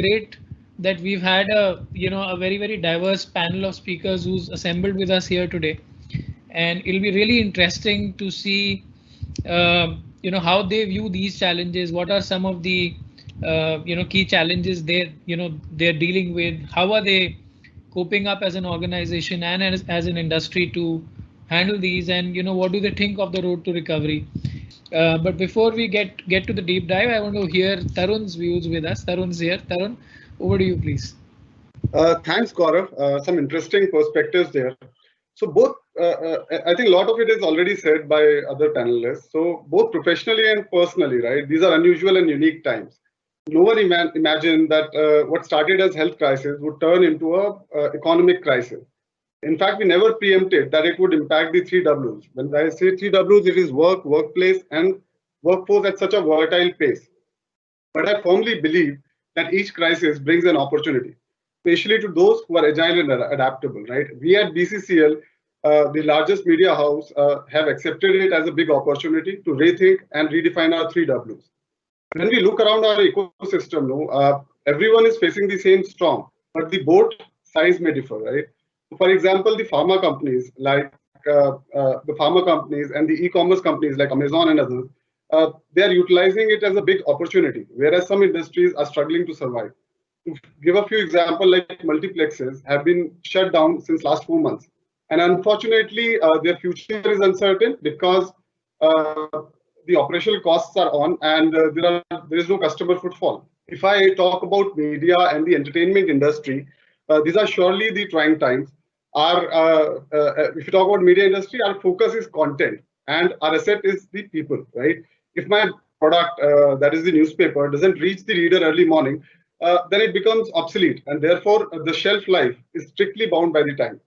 great that we've had a a very diverse panel of speakers who's assembled with us here today, and it'll be really interesting to see how they view these challenges. What are some of the key challenges they're dealing with? How are they coping up as an organization and as an industry to handle these? And what do they think of the road to recovery? But before we get to the deep dive, I want to hear Tarun's views with us. Tarun's here. Tarun, over to you, please. Thanks, Gaurav. Some interesting perspectives there. So both, I think a lot of it is already said by other panelists. So both professionally and personally, right? These are unusual and unique times. No one imagined that what started as health crisis would turn into a economic crisis. In fact, we never preempted that it would impact the three Ws. When I say three Ws, it is work, workplace, and workforce at such a volatile pace. But I firmly believe that each crisis brings an opportunity, especially to those who are agile and adaptable, right? We at BCCL, the largest media house, have accepted it as a big opportunity to rethink and redefine our three Ws. When we look around our ecosystem, everyone is facing the same storm, but the boat size may differ, right? For example, the pharma companies and the e-commerce companies like Amazon and others, they are utilizing it as a big opportunity, whereas some industries are struggling to survive. To give a few examples, like multiplexes have been shut down since last 4 months. And unfortunately, their future is uncertain because the operational costs are on and there is no customer footfall. If I talk about media and the entertainment industry, these are surely the trying times. If you talk about media industry, our focus is content and our asset is the people, right? If my product, that is the newspaper, doesn't reach the reader early morning, then it becomes obsolete, and therefore the shelf life is strictly bound by the time.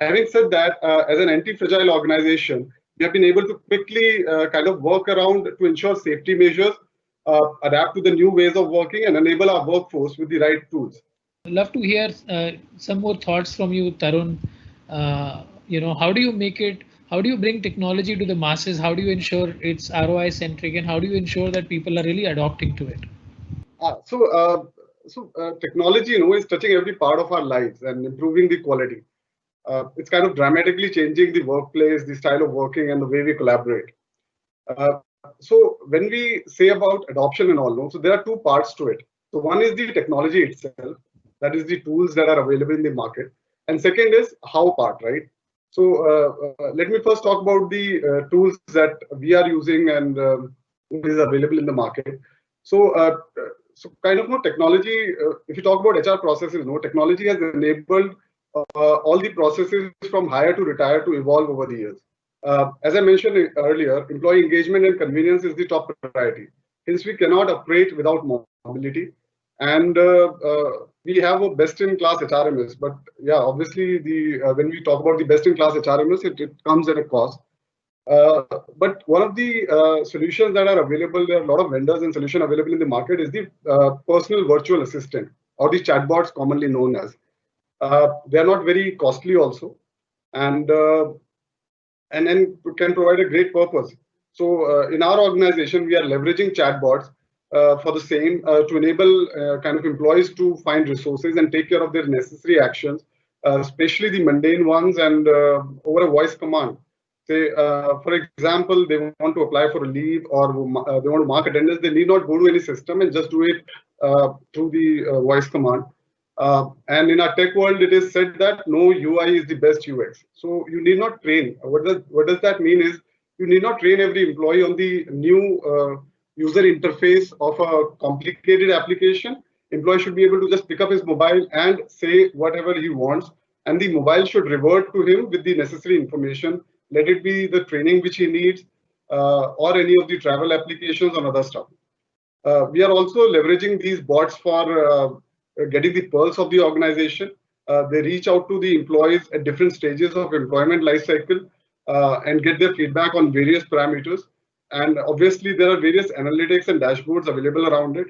Having said that, as an anti-fragile organization, we have been able to quickly kind of work around to ensure safety measures, adapt to the new ways of working, and enable our workforce with the right tools. I'd love to hear some more thoughts from you, Tarun. How do you make it? How do you bring technology to the masses? How do you ensure it's ROI centric, and how do you ensure that people are really adopting to it? Technology, is touching every part of our lives and improving the quality. It's kind of dramatically changing the workplace, the style of working, and the way we collaborate. So when we say about adoption and all, so there are two parts to it. So one is the technology itself, that is the tools that are available in the market, and second is how part, right? So let me first talk about the tools that we are using and what is available in the market. So kind of technology, if you talk about HR processes, technology has enabled all the processes from hire to retire to evolve over the years. As I mentioned earlier, employee engagement and convenience is the top priority. Hence, we cannot operate without mobility. And we have a best-in-class HRMS, but yeah, obviously, when we talk about the best-in-class HRMS, it comes at a cost. But one of the solutions that are available, there are a lot of vendors and solutions available in the market, is the personal virtual assistant, or the chatbots commonly known as. They are not very costly also, and can provide a great purpose. So in our organization, we are leveraging chatbots for the same to enable kind of employees to find resources and take care of their necessary actions, especially the mundane ones, and over a voice command. Say, for example, they want to apply for a leave or they want to mark attendance. They need not go to any system and just do it through the voice command. And in our tech world, it is said that no UI is the best UX. So you need not train. What does that mean is you need not train every employee on the new user interface of a complicated application. Employee should be able to just pick up his mobile and say whatever he wants, and the mobile should revert to him with the necessary information. Let it be the training which he needs, or any of the travel applications or other stuff. We are also leveraging these bots for getting the pulse of the organization. They reach out to the employees at different stages of employment life cycle and get their feedback on various parameters. And obviously, there are various analytics and dashboards available around it.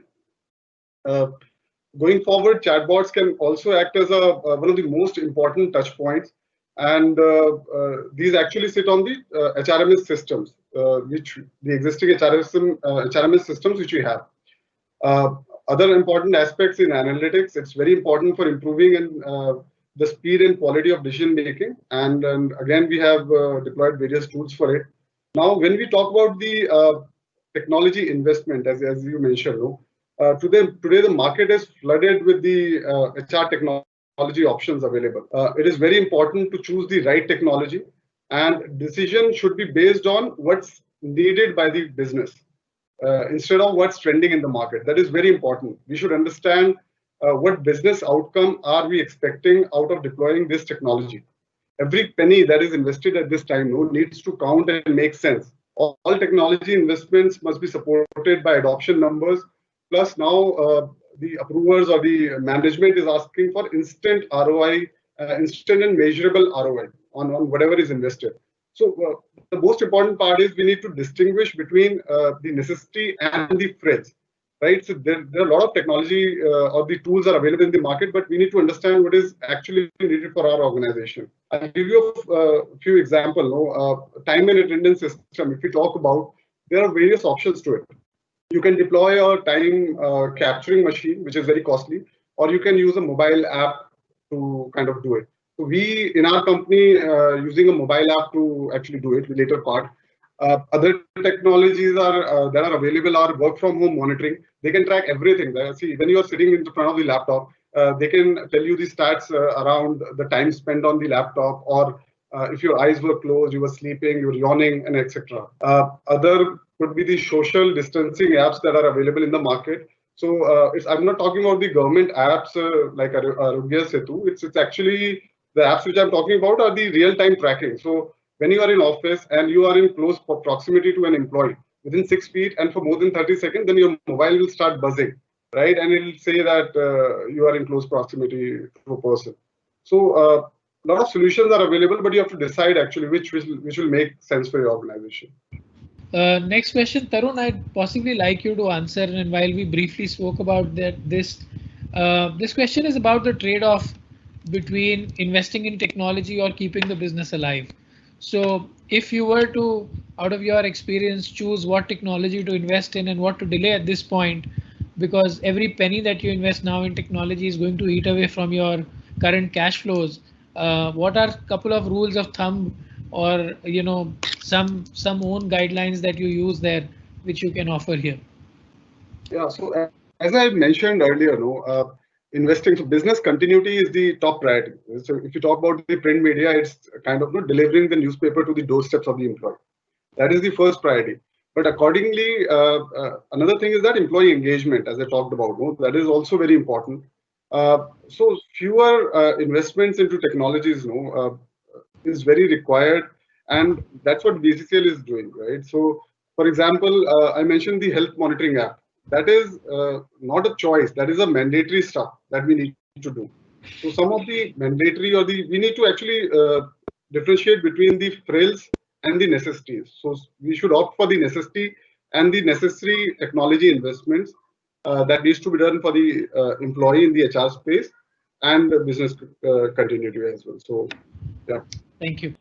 Going forward, chatbots can also act as one of the most important touch points. And these actually sit on the HRMS systems, which the existing HRMS systems which we have. Other important aspects in analytics, it's very important for improving the speed and quality of decision making. And again, we have deployed various tools for it. Now, when we talk about the technology investment, as you mentioned, no, today the market is flooded with the HR technology options available. It is very important to choose the right technology, and decision should be based on what's needed by the business instead of what's trending in the market. That is very important. We should understand what business outcome are we expecting out of deploying this technology. Every penny that is invested at this time needs to count and make sense. All technology investments must be supported by adoption numbers. Plus now the approvers or the management is asking for instant ROI, instant and measurable ROI on whatever is invested. So the most important part is we need to distinguish between the necessity and the frills, right? So there are a lot of technology or the tools are available in the market, but we need to understand what is actually needed for our organization. I'll give you a few examples. Time and attendance system, if we talk about, there are various options to it. You can deploy a time capturing machine, which is very costly, or you can use a mobile app to kind of do it. So we, in our company, using a mobile app to actually do it, the later part. Other technologies that are available are work from home monitoring. They can track everything. See, when you are sitting in front of the laptop, they can tell you the stats around the time spent on the laptop, or if your eyes were closed, you were sleeping, you were yawning, and etc. Other could be the social distancing apps that are available in the market. So I'm not talking about the government apps like Arogya Setu. It's actually the apps which I'm talking about are the real-time tracking. So when you are in office and you are in close proximity to an employee within 6 feet and for more than 30 seconds, then your mobile will start buzzing, right? And it will say that you are in close proximity to a person. So a lot of solutions are available, but you have to decide actually which will make sense for your organization. Next question, Tarun, I'd possibly like you to answer. And while we briefly spoke about this question is about the trade-off between investing in technology or keeping the business alive. So if you were to, out of your experience, choose what technology to invest in and what to delay at this point, because every penny that you invest now in technology is going to eat away from your current cash flows. What are a couple of rules of thumb, or some own guidelines that you use there, which you can offer here? Yeah. So as I mentioned earlier, investing, so business continuity is the top priority. So if you talk about the print media, it's kind of delivering the newspaper to the doorsteps of the employee. That is the first priority. But accordingly, another thing is that employee engagement, as I talked about, that is also very important. So fewer investments into technologies, is very required, and that's what BCCL is doing, right? So, for example, I mentioned the health monitoring app. That is not a choice. That is a mandatory stuff that we need to do. So some of the mandatory we need to actually differentiate between the frills and the necessities. So we should opt for the necessity and the necessary technology investments that needs to be done for the employee in the HR space and the business continuity as well. So, yeah. Thank you.